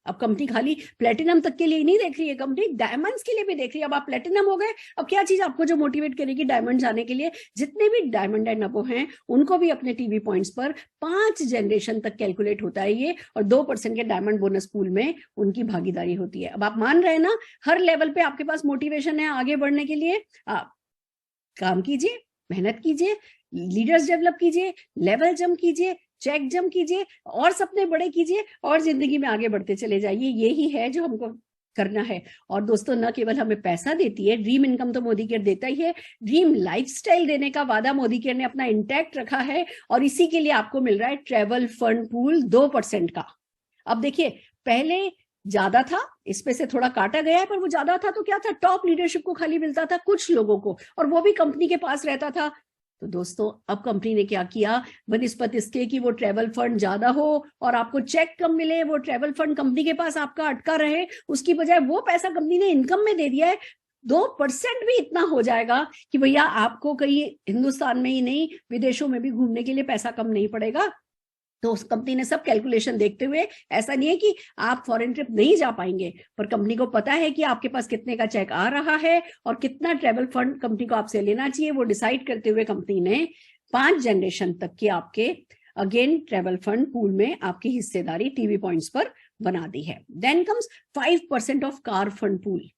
अब कंपनी खाली प्लेटिनम तक के लिए नहीं देख रही है, कंपनी डायमंड्स के लिए भी देख रही है। अब आप प्लेटिनम हो गए, अब क्या चीज आपको जो मोटिवेट करेगी डायमंड जाने के लिए, जितने भी डायमंड एंड अबो हैं उनको भी अपने टीवी पॉइंट्स पर 5 जनरेशन तक कैलकुलेट होता है ये, और 2% के डायमंड बोनस पूल में उनकी भागीदारी होती है। अब आप मान रहे हैं ना, हर लेवल पे आपके पास मोटिवेशन है आगे बढ़ने के लिए। आप काम कीजिए, मेहनत कीजिए, लीडर्स डेवलप कीजिए, लेवल जंप कीजिए, चेक जंप कीजिए, और सपने बड़े कीजिए, और जिंदगी में आगे बढ़ते चले जाइए। यही है जो हमको करना है। और दोस्तों न केवल हमें पैसा देती है ड्रीम इनकम, तो मोदी केयर देता ही है, ड्रीम लाइफस्टाइल देने का वादा मोदी केयर ने अपना इंटैक्ट रखा है, और इसी के लिए आपको मिल रहा है ट्रेवल फंड पूल 2% का। अब देखिए पहले ज्यादा था, इसमें से थोड़ा काटा गया है, पर वो ज्यादा था तो क्या था, टॉप लीडरशिप को खाली मिलता था, कुछ लोगों को, और वो भी कंपनी के पास रहता था। तो दोस्तों अब कंपनी ने क्या किया, बनिस्पत इसके कि वो ट्रेवल फंड ज्यादा हो और आपको चेक कम मिले, वो ट्रेवल फंड कंपनी के पास आपका अटका रहे, उसकी बजाय वो पैसा कंपनी ने इनकम में दे दिया है। 2% भी इतना हो जाएगा कि भैया आपको कहीं हिंदुस्तान में ही नहीं विदेशों में भी घूमने के लिए पैसा कम नहीं पड़ेगा। तो उस कंपनी ने सब कैलकुलेशन देखते हुए, ऐसा नहीं है कि आप फॉरेन ट्रिप नहीं जा पाएंगे, पर कंपनी को पता है कि आपके पास कितने का चेक आ रहा है और कितना ट्रेवल फंड कंपनी को आपसे लेना चाहिए, वो डिसाइड करते हुए कंपनी ने 5 जनरेशन तक के आपके अगेन ट्रेवल फंड पूल में आपकी हिस्सेदारी टीवी पॉइंट्स पर बना दी है। Then comes 5% of car fund pool,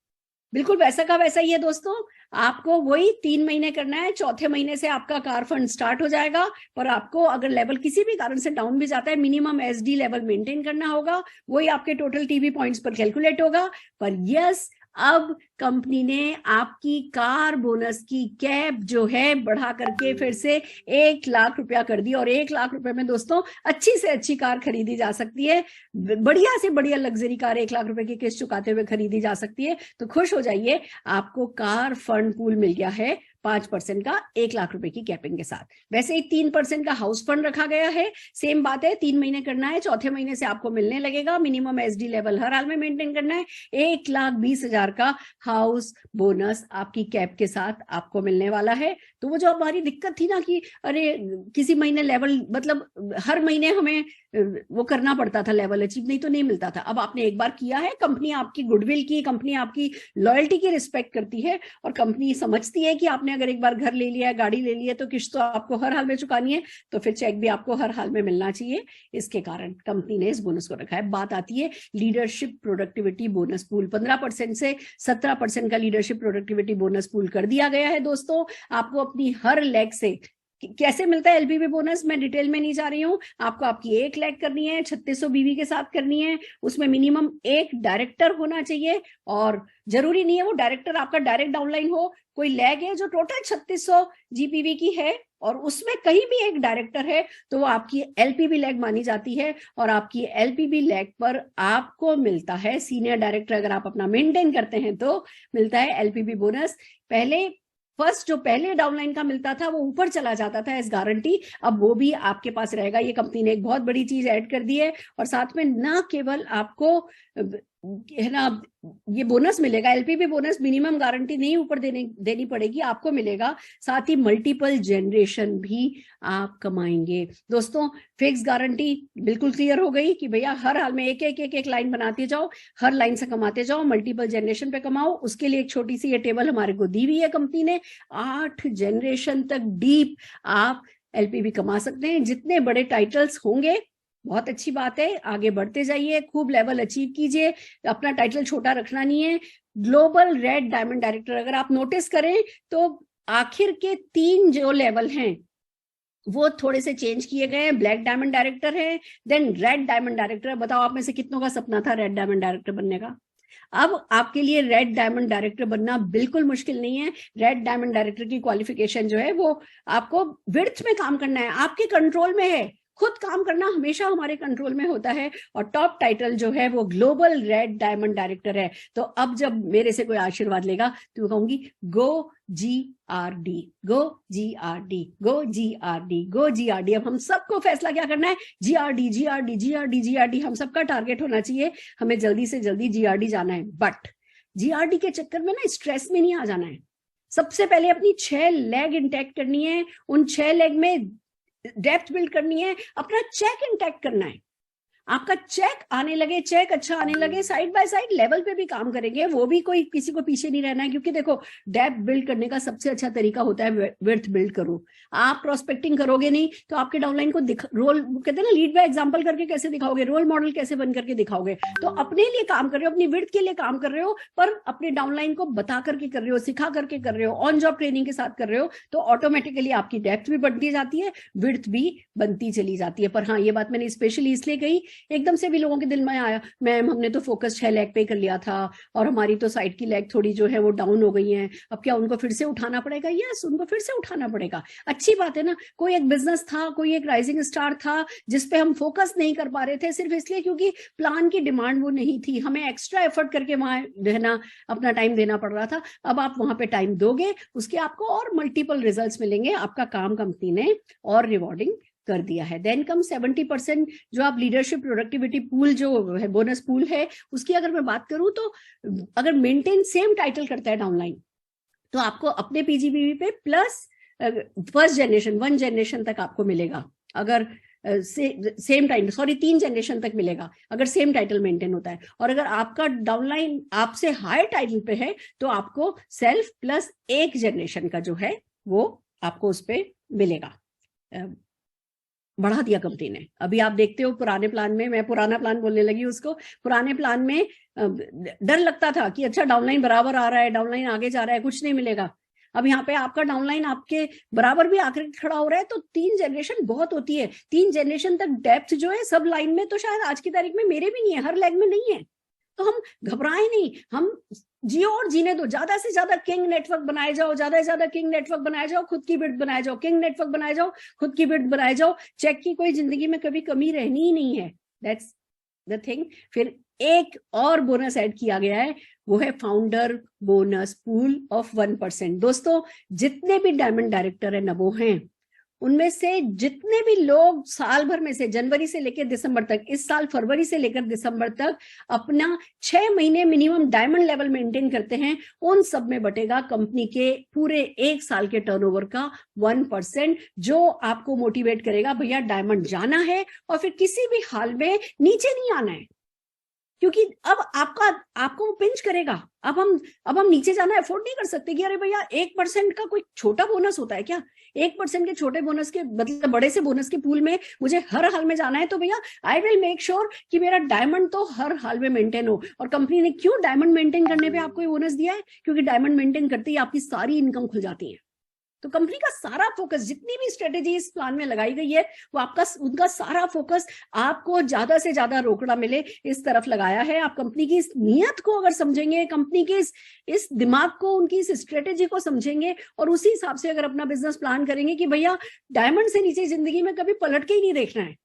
बिल्कुल वैसा का वैसा ही है दोस्तों। आपको वही 3 महीने करना है, चौथे महीने से आपका कार फंड स्टार्ट हो जाएगा, पर आपको अगर लेवल किसी भी कारण से डाउन भी जाता है, मिनिमम एसडी लेवल मेंटेन करना होगा, वही आपके टोटल टीवी पॉइंट्स पर कैलकुलेट होगा। पर यस, अब कंपनी ने आपकी कार बोनस की कैप जो है बढ़ा करके फिर से 1 लाख रुपया कर दी, और 1 लाख रुपए में दोस्तों अच्छी से अच्छी कार खरीदी जा सकती है, बढ़िया से बढ़िया लग्जरी कार 1 लाख रुपए की किस्त चुकाते हुए खरीदी जा सकती है। तो खुश हो जाइए, आपको कार फंड पूल मिल गया है 5% का 1 लाख रुपए की कैपिंग के साथ। वैसे ही 3% का हाउस फंड रखा गया है, सेम बात है, 3 महीने करना है, चौथे महीने से आपको मिलने लगेगा, मिनिमम एसडी लेवल हर हाल में मेंटेन करना है। 1,20,000 का हाउस बोनस आपकी कैप के साथ आपको मिलने वाला है। तो वो जो हमारी दिक्कत थी ना कि अरे किसी महीने लेवल, मतलब हर महीने हमें वो करना पड़ता था लेवल अचीव, नहीं तो नहीं मिलता था। अब आपने एक बार किया है, कंपनी आपकी गुडविल की, कंपनी आपकी लॉयल्टी की रिस्पेक्ट करती है, और कंपनी समझती है कि आपने आपने अगर एक बार घर ले लिया है, गाड़ी ले ली है, तो किस्त तो आपको हर हाल में चुकानी है, तो फिर चेक भी आपको हर हाल में मिलना चाहिए। इसके कारण कंपनी ने इस बोनस को रखा है। बात आती है लीडरशिप प्रोडक्टिविटी बोनस पूल। 15% से 17% का लीडरशिप प्रोडक्टिविटी बोनस पूल कर दिया गया है दोस्तों। आपको अपनी हर लेग से कैसे मिलता है एलपीवी बोनस, मैं डिटेल में नहीं जा रही हूँ। आपको आपकी 1 लाख करनी है, 3600 बीवी के साथ करनी है, उसमें मिनिमम 1 डायरेक्टर होना चाहिए, और जरूरी नहीं है वो डायरेक्टर आपका डायरेक्ट डाउनलाइन हो। कोई लैग है जो टोटल 3600 जीपीवी की है और उसमें कहीं भी एक डायरेक्टर है, तो वो आपकी एलपीवी लैग मानी जाती है, और आपकी एलपीवी लैग पर आपको मिलता है सीनियर डायरेक्टर, अगर आप अपना मेंटेन करते हैं तो मिलता है एलपीवी बोनस। फर्स्ट जो पहले डाउनलाइन का मिलता था वो ऊपर चला जाता था एज गारंटी, अब वो भी आपके पास रहेगा। ये कंपनी ने एक बहुत बड़ी चीज ऐड कर दी है, और साथ में ना केवल आपको है ना ये बोनस मिलेगा, एलपीवी बोनस मिनिमम गारंटी नहीं ऊपर देनी पड़ेगी, आपको मिलेगा, साथ ही मल्टीपल जनरेशन भी आप कमाएंगे। दोस्तों फिक्स गारंटी बिल्कुल क्लियर हो गई कि भैया हर हाल में एक लाइन बनाते जाओ, हर लाइन से कमाते जाओ, मल्टीपल जनरेशन पे कमाओ। उसके लिए एक छोटी सी ये टेबल हमारे को दी हुई है कंपनी ने, 8 जनरेशन तक डीप आप एलपीवी कमा सकते हैं। जितने बड़े टाइटल्स होंगे बहुत अच्छी बात है, आगे बढ़ते जाइए, खूब लेवल अचीव कीजिए, अपना टाइटल छोटा रखना नहीं है। ग्लोबल रेड डायमंड डायरेक्टर अगर आप नोटिस करें तो आखिर के 3 जो लेवल हैं वो थोड़े से चेंज किए गए हैं। ब्लैक डायमंड डायरेक्टर है, देन रेड डायमंड डायरेक्टर। बताओ आप में से कितनों का सपना था रेड डायमंड डायरेक्टर बनने का? अब आपके लिए रेड डायमंड डायरेक्टर बनना बिल्कुल मुश्किल नहीं है। रेड डायमंड डायरेक्टर की क्वालिफिकेशन जो है वो आपको विड्थ में काम करना है, आपके कंट्रोल में है। खुद काम करना हमेशा हमारे कंट्रोल में होता है, और टॉप टाइटल जो है वो ग्लोबल रेड डायमंड डायरेक्टर है। तो अब जब मेरे से कोई आशीर्वाद लेगा तो कहूंगी गो GRD, गो GRD, गो GRD, गो GRD। अब हम सबको फैसला क्या करना है? GRD, GRD, GRD, GRD। हम सबका टारगेट होना चाहिए, हमें जल्दी से जल्दी GRD जाना है। बट GRD के चक्कर में ना स्ट्रेस में नहीं आ जाना है। सबसे पहले अपनी 6 लेग इंटैक्ट करनी है, उन 6 लेग में डेप्थ बिल्ड करनी है, अपना चेक इंटैक्ट करना है। आपका चेक आने लगे, चेक अच्छा आने लगे, साइड बाय साइड लेवल पे भी काम करेंगे, वो भी कोई किसी को पीछे नहीं रहना है। क्योंकि देखो डेप्थ बिल्ड करने का सबसे अच्छा तरीका होता है विड्थ बिल्ड करो। आप प्रोस्पेक्टिंग करोगे नहीं तो आपके डाउनलाइन को रोल कहते हैं ना, लीड बाय एग्जांपल करके कैसे दिखाओगे, रोल मॉडल कैसे बन करके दिखाओगे? तो अपने लिए काम कर रहे हो, अपनी विड्थ के लिए काम कर रहे हो, पर अपने डाउनलाइन को बता करके कर रहे हो, सिखा करके कर रहे हो, ऑन जॉब ट्रेनिंग के साथ कर रहे हो, तो ऑटोमेटिकली आपकी डेप्थ भी बढ़ती जाती है, विड्थ भी बनती चली जाती है। पर हाँ, ये बात मैंने स्पेशली इसलिए कही, एकदम से भी लोगों के दिल में आया मैम हमने तो फोकस 6 लाख पे कर लिया था और हमारी तो साइड की लैग थोड़ी जो है वो डाउन हो गई है, अब क्या उनको फिर से उठाना पड़ेगा? यस, उनको फिर से उठाना पड़ेगा। अच्छी बात है ना। कोई एक बिजनेस था, कोई एक राइजिंग स्टार था जिसपे हम फोकस नहीं कर पा रहे थे, सिर्फ इसलिए क्योंकि प्लान की डिमांड वो नहीं थी, हमें एक्स्ट्रा एफर्ट करके वहां रहना, अपना टाइम देना पड़ रहा था। अब आप वहां पे टाइम दोगे, उसके आपको और मल्टीपल रिजल्ट्स मिलेंगे, आपका काम कंपनी ने और रिवॉर्डिंग कर दिया है। देन कम 70% जो आप लीडरशिप प्रोडक्टिविटी पूल जो है, बोनस पूल है, उसकी अगर मैं बात करूं तो अगर मेंटेन सेम टाइटल करता है डाउनलाइन, तो आपको अपने पीजीबीवी पे प्लस फर्स्ट जनरेशन 1 जनरेशन तक आपको मिलेगा। अगर सेम टाइम 3 जनरेशन तक मिलेगा अगर सेम टाइटल मेंटेन होता है। और अगर आपका डाउनलाइन आपसे हाई टाइटल पे है तो आपको सेल्फ प्लस 1 जनरेशन का जो है वो आपको उस पर मिलेगा। बढ़ा दिया कंपनी ने। अभी आप देखते हो पुराने प्लान में, मैं पुराना प्लान बोलने लगी उसको, पुराने प्लान में डर लगता था कि अच्छा डाउनलाइन बराबर आ रहा है, डाउनलाइन आगे जा रहा है, कुछ नहीं मिलेगा। अब यहाँ पे आपका डाउनलाइन आपके बराबर भी आकर खड़ा हो रहा है, तो 3 जनरेशन बहुत होती है। 3 जनरेशन तक डेप्थ जो है सब लाइन में तो शायद आज की तारीख में मेरे भी नहीं है, हर लैग में नहीं है। तो हम घबराए नहीं, हम जियो और जीने दो, ज्यादा से ज्यादा किंग नेटवर्क बनाए जाओ, ज्यादा से ज्यादा किंग नेटवर्क बनाए जाओ, खुद की बिड बनाए जाओ, किंग नेटवर्क बनाए जाओ, खुद की बिड बनाए जाओ। चेक की कोई जिंदगी में कभी कमी रहनी ही नहीं है, दैट्स द थिंग। फिर एक और बोनस ऐड किया गया है, वो है फाउंडर बोनस पूल ऑफ 1%। दोस्तों जितने भी डायमंड डायरेक्टर है ना वो हैं, उनमें से जितने भी लोग साल भर में से जनवरी से लेकर दिसंबर तक, इस साल फरवरी से लेकर दिसंबर तक अपना 6 महीने मिनिमम डायमंड लेवल मेंटेन करते हैं, उन सब में बटेगा कंपनी के पूरे 1 साल के टर्नओवर का 1%, जो आपको मोटिवेट करेगा भैया डायमंड जाना है और फिर किसी भी हाल में नीचे नहीं आना है। क्योंकि अब आपको वो पिंच करेगा। अब हम नीचे जाना अफोर्ड नहीं कर सकते कि अरे भैया 1% का कोई छोटा बोनस होता है क्या? 1% के छोटे बोनस के मतलब बड़े से बोनस के पूल में मुझे हर हाल में जाना है, तो भैया आई विल मेक श्योर कि मेरा डायमंड तो हर हाल में मेंटेन हो। और कंपनी ने क्यों डायमंड मेंटेन करने पे आपको ये बोनस दिया है? क्योंकि डायमंड मेंटेन करते ही आपकी सारी इनकम खुल जाती है। तो कंपनी का सारा फोकस, जितनी भी स्ट्रेटेजी इस प्लान में लगाई गई है, वो उनका सारा फोकस आपको ज्यादा से ज्यादा रोकड़ा मिले इस तरफ लगाया है। आप कंपनी की इस नीयत को अगर समझेंगे, कंपनी के इस दिमाग को, उनकी इस स्ट्रेटेजी को समझेंगे और उसी हिसाब से अगर अपना बिजनेस प्लान करेंगे कि भैया डायमंड से नीचे जिंदगी में कभी पलट के ही नहीं देखना है,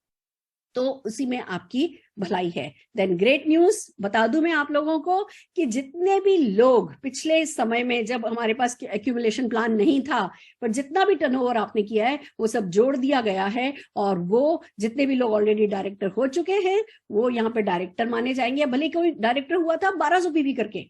तो उसी में आपकी भलाई है। देन ग्रेट न्यूज बता दूं मैं आप लोगों को कि जितने भी लोग पिछले समय में, जब हमारे पास एक्यूमुलेशन प्लान नहीं था, पर जितना भी टर्नओवर आपने किया है वो सब जोड़ दिया गया है, और वो जितने भी लोग ऑलरेडी डायरेक्टर हो चुके हैं वो यहाँ पे डायरेक्टर माने जाएंगे। भले कोई डायरेक्टर हुआ था 1200 पीवी करके,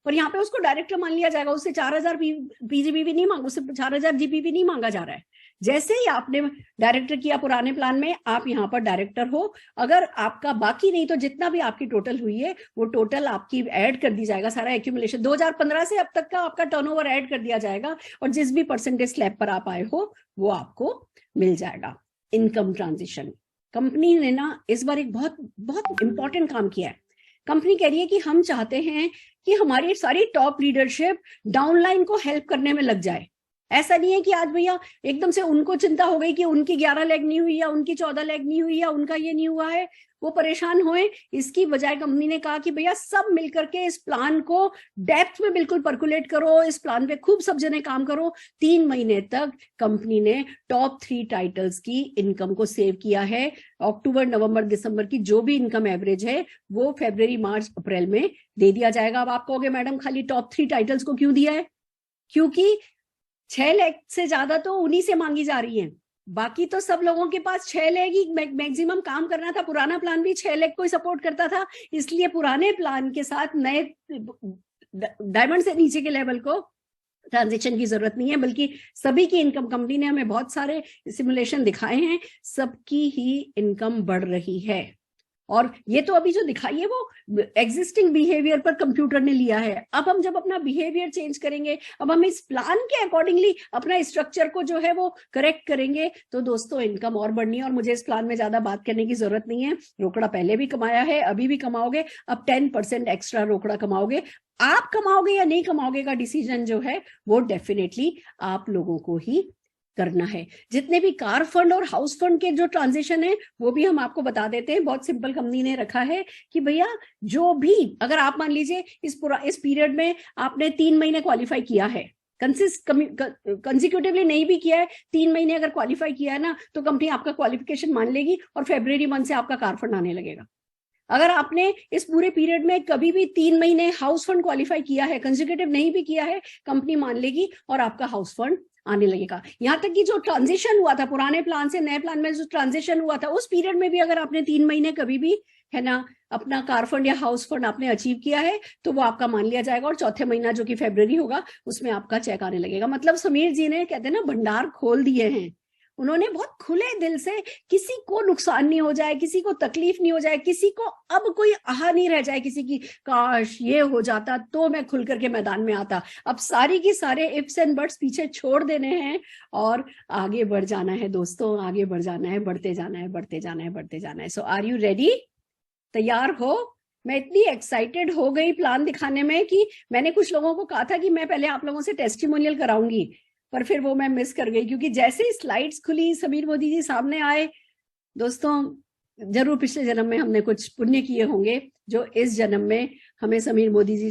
पर यहाँ पे उसको डायरेक्टर मान लिया जाएगा। उससे 4000 पीजीबीवी नहीं मांगा, उससे 4000 जीपीवी नहीं मांगा जा रहा है। जैसे ही आपने डायरेक्टर किया पुराने प्लान में, आप यहाँ पर डायरेक्टर हो। अगर आपका बाकी नहीं तो जितना भी आपकी टोटल हुई है वो टोटल आपकी ऐड कर दी जाएगा। सारा एक्यूमुलेशन 2015 से अब तक का आपका टर्नओवर ऐड कर दिया जाएगा, और जिस भी परसेंटेज स्लैब पर आप आए हो वो आपको मिल जाएगा। इनकम ट्रांजिशन, कंपनी ने ना इस बार एक बहुत बहुत इंपॉर्टेंट काम किया है। कंपनी कह रही है कि हम चाहते हैं कि हमारी सारी टॉप लीडरशिप डाउनलाइन को हेल्प करने में लग जाए। ऐसा नहीं है कि आज भैया एकदम से उनको चिंता हो गई कि उनकी 11 लेग नहीं हुई या उनकी 14 लेग नहीं हुई या उनका ये नहीं हुआ है, वो परेशान हुए। इसकी बजाय कंपनी ने कहा कि भैया सब मिलकर के इस प्लान को डेप्थ में बिल्कुल परकुलेट करो, इस प्लान पे खूब सब जने काम करो। 3 महीने तक कंपनी ने टॉप 3 टाइटल्स की इनकम को सेव किया है। अक्टूबर, नवंबर, दिसंबर की जो भी इनकम एवरेज है वो फरवरी, मार्च, अप्रैल में दे दिया जाएगा। अब आप कहोगे मैडम खाली टॉप 3 टाइटल्स को क्यों दिया है? क्योंकि 6 लाख से ज्यादा तो उन्हीं से मांगी जा रही है। बाकी तो सब लोगों के पास 6 लाख ही मैक्सिमम काम करना था। पुराना प्लान भी 6 लाख को ही सपोर्ट करता था, इसलिए पुराने प्लान के साथ नए डायमंड से नीचे के लेवल को ट्रांजिशन की जरूरत नहीं है, बल्कि सभी की इनकम, कंपनी ने हमें बहुत सारे सिमुलेशन दिखाए हैं, सबकी ही इनकम बढ़ रही है। और ये तो अभी जो दिखाई है वो एग्जिस्टिंग बिहेवियर पर कंप्यूटर ने लिया है। अब हम जब अपना बिहेवियर चेंज करेंगे, अब हम इस प्लान के अकॉर्डिंगली अपना स्ट्रक्चर को जो है वो करेक्ट करेंगे, तो दोस्तों इनकम और बढ़नी है। और मुझे इस प्लान में ज्यादा बात करने की जरूरत नहीं है। रोकड़ा पहले भी कमाया है, अभी भी कमाओगे, अब 10% एक्स्ट्रा रोकड़ा कमाओगे। आप कमाओगे या नहीं कमाओगे का डिसीजन जो है वो डेफिनेटली आप लोगों को ही करना है। जितने भी कार फंड और हाउस फंड के जो ट्रांजिशन है वो भी हम आपको बता देते हैं। बहुत सिंपल कंपनी ने रखा है कि भैया जो भी, अगर आप मान लीजिए इस पीरियड में आपने 3 महीने क्वालिफाई किया है, कंसिक्यूटिवली नहीं भी किया है, 3 महीने अगर क्वालिफाई किया है ना, तो कंपनी आपका क्वालिफिकेशन मान लेगी और फरवरी मंथ से आपका कार फंड आने लगेगा। अगर आपने इस पूरे पीरियड में कभी भी 3 महीने हाउस फंड क्वालिफाई किया है, कंसिक्यूटिव नहीं भी किया है, कंपनी मान लेगी और आपका हाउस फंड आने लगेगा। यहां तक कि जो ट्रांजिशन हुआ था पुराने प्लान से नए प्लान में, जो ट्रांजिशन हुआ था उस पीरियड में भी अगर आपने 3 महीने कभी भी है ना अपना कार फंड या हाउस फंड आपने अचीव किया है, तो वो आपका मान लिया जाएगा और चौथे महीना जो कि फरवरी होगा उसमें आपका चेक आने लगेगा। मतलब समीर जी ने, कहते हैं ना, भंडार खोल दिए हैं। उन्होंने बहुत खुले दिल से, किसी को नुकसान नहीं हो जाए, किसी को तकलीफ नहीं हो जाए, किसी को अब कोई आह नहीं रह जाए किसी की, काश ये हो जाता तो मैं खुल करके मैदान में आता। अब सारी की सारे इफ्स एंड बट्स पीछे छोड़ देने हैं और आगे बढ़ जाना है दोस्तों, आगे बढ़ जाना है, बढ़ते जाना है, बढ़ते जाना है, बढ़ते जाना है। सो आर यू रेडी? तैयार हो? मैं इतनी एक्साइटेड हो गई प्लान दिखाने में कि मैंने कुछ लोगों को कहा था कि मैं पहले आप लोगों से टेस्टिमोनियल कराऊंगी, पर फिर वो मैं मिस कर गई, क्योंकि जैसे ही स्लाइड्स खुली समीर मोदी जी सामने आए। दोस्तों जरूर पिछले जन्म में हमने कुछ पुण्य किए होंगे जो इस जन्म में हमें समीर मोदी जी